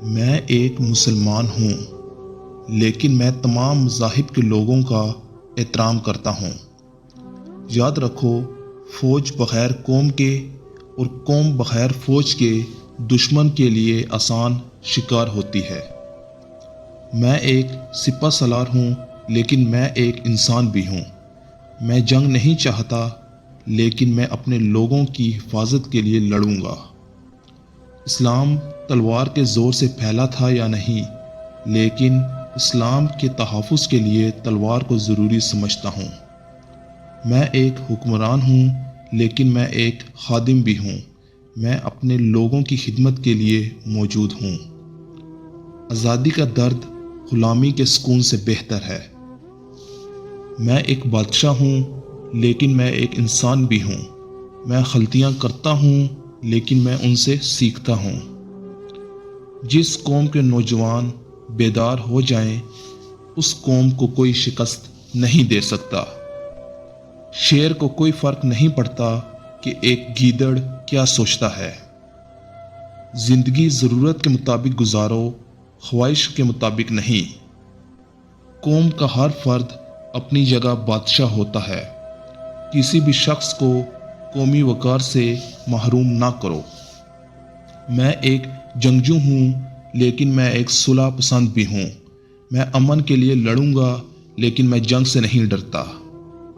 میں ایک مسلمان ہوں، لیکن میں تمام مذاہب کے لوگوں کا احترام کرتا ہوں۔ یاد رکھو، فوج بغیر قوم کے اور قوم بغیر فوج کے دشمن کے لیے آسان شکار ہوتی ہے۔ میں ایک سپہ سالار ہوں، لیکن میں ایک انسان بھی ہوں۔ میں جنگ نہیں چاہتا، لیکن میں اپنے لوگوں کی حفاظت کے لیے لڑوں گا۔ اسلام تلوار کے زور سے پھیلا تھا یا نہیں، لیکن اسلام کے تحفظ کے لیے تلوار کو ضروری سمجھتا ہوں۔ میں ایک حکمران ہوں، لیکن میں ایک خادم بھی ہوں۔ میں اپنے لوگوں کی خدمت کے لیے موجود ہوں۔ آزادی کا درد غلامی کے سکون سے بہتر ہے۔ میں ایک بادشاہ ہوں، لیکن میں ایک انسان بھی ہوں۔ میں غلطیاں کرتا ہوں، لیکن میں ان سے سیکھتا ہوں۔ جس قوم کے نوجوان بیدار ہو جائیں، اس قوم کو کوئی شکست نہیں دے سکتا۔ شیر کو کوئی فرق نہیں پڑتا کہ ایک گیدڑ کیا سوچتا ہے۔ زندگی ضرورت کے مطابق گزارو، خواہش کے مطابق نہیں۔ قوم کا ہر فرد اپنی جگہ بادشاہ ہوتا ہے۔ کسی بھی شخص کو قومی وقار سے محروم نہ کرو۔ میں ایک جنگجو ہوں، لیکن میں ایک صلح پسند بھی ہوں۔ میں امن کے لیے لڑوں گا، لیکن میں جنگ سے نہیں ڈرتا۔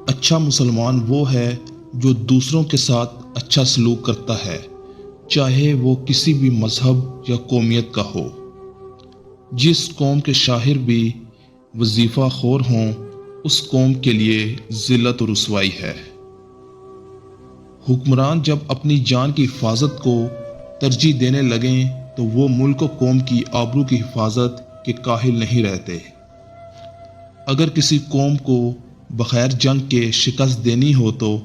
اچھا مسلمان وہ ہے جو دوسروں کے ساتھ اچھا سلوک کرتا ہے، چاہے وہ کسی بھی مذہب یا قومیت کا ہو۔ جس قوم کے شاعر بھی وظیفہ خور ہوں، اس قوم کے لیے ذلت و رسوائی ہے۔ حکمران جب اپنی جان کی حفاظت کو ترجیح دینے لگیں تو وہ ملک و قوم کی آبرو کی حفاظت کے کاہل نہیں رہتے۔ اگر کسی قوم کو بغیر جنگ کے شکست دینی ہو تو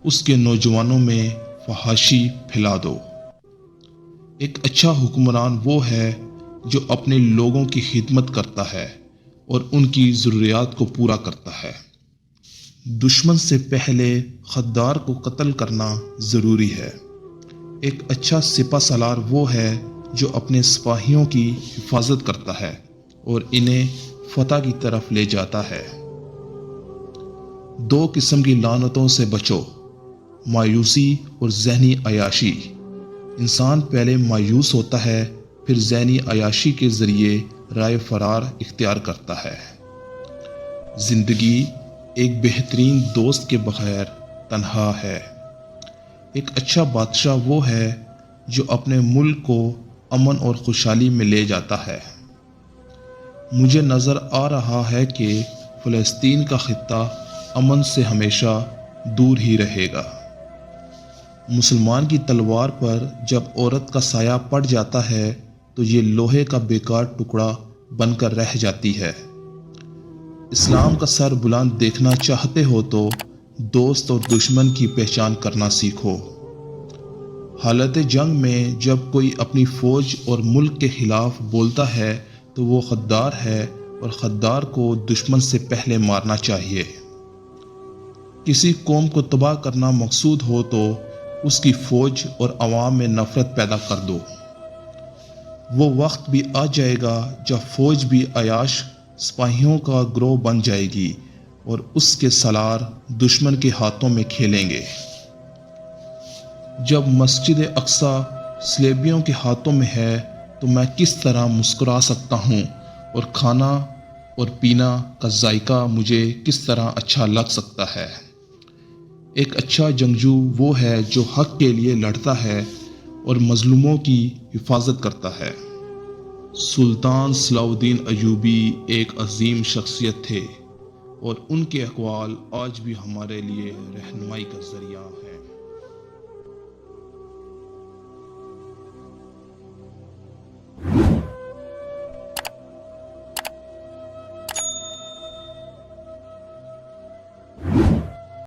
اس کے نوجوانوں میں فحاشی پھیلا دو۔ ایک اچھا حکمران وہ ہے جو اپنے لوگوں کی خدمت کرتا ہے اور ان کی ضروریات کو پورا کرتا ہے۔ دشمن سے پہلے غدار کو قتل کرنا ضروری ہے۔ ایک اچھا سپہ سالار وہ ہے جو اپنے سپاہیوں کی حفاظت کرتا ہے اور انہیں فتح کی طرف لے جاتا ہے۔ دو قسم کی لعنتوں سے بچو، مایوسی اور ذہنی عیاشی۔ انسان پہلے مایوس ہوتا ہے، پھر ذہنی عیاشی کے ذریعے رائے فرار اختیار کرتا ہے۔ زندگی ایک بہترین دوست کے بغیر تنہا ہے۔ ایک اچھا بادشاہ وہ ہے جو اپنے ملک کو امن اور خوشحالی میں لے جاتا ہے۔ مجھے نظر آ رہا ہے کہ فلسطین کا خطہ امن سے ہمیشہ دور ہی رہے گا۔ مسلمان کی تلوار پر جب عورت کا سایہ پڑ جاتا ہے تو یہ لوہے کا بیکار ٹکڑا بن کر رہ جاتی ہے۔ اسلام کا سر بلند دیکھنا چاہتے ہو تو دوست اور دشمن کی پہچان کرنا سیکھو۔ حالت جنگ میں جب کوئی اپنی فوج اور ملک کے خلاف بولتا ہے تو وہ غدار ہے، اور غدار کو دشمن سے پہلے مارنا چاہیے۔ کسی قوم کو تباہ کرنا مقصود ہو تو اس کی فوج اور عوام میں نفرت پیدا کر دو۔ وہ وقت بھی آ جائے گا جب فوج بھی عیاش سپاہیوں کا گروہ بن جائے گی اور اس کے سالار دشمن کے ہاتھوں میں کھیلیں گے۔ جب مسجد اقصی صلیبیوں کے ہاتھوں میں ہے تو میں کس طرح مسکرا سکتا ہوں، اور کھانا اور پینا کا ذائقہ مجھے کس طرح اچھا لگ سکتا ہے۔ ایک اچھا جنگجو وہ ہے جو حق کے لیے لڑتا ہے اور مظلوموں کی حفاظت کرتا ہے۔ سلطان صلاح الدین ایوبی ایک عظیم شخصیت تھے، اور ان کے اقوال آج بھی ہمارے لیے رہنمائی کا ذریعہ ہیں۔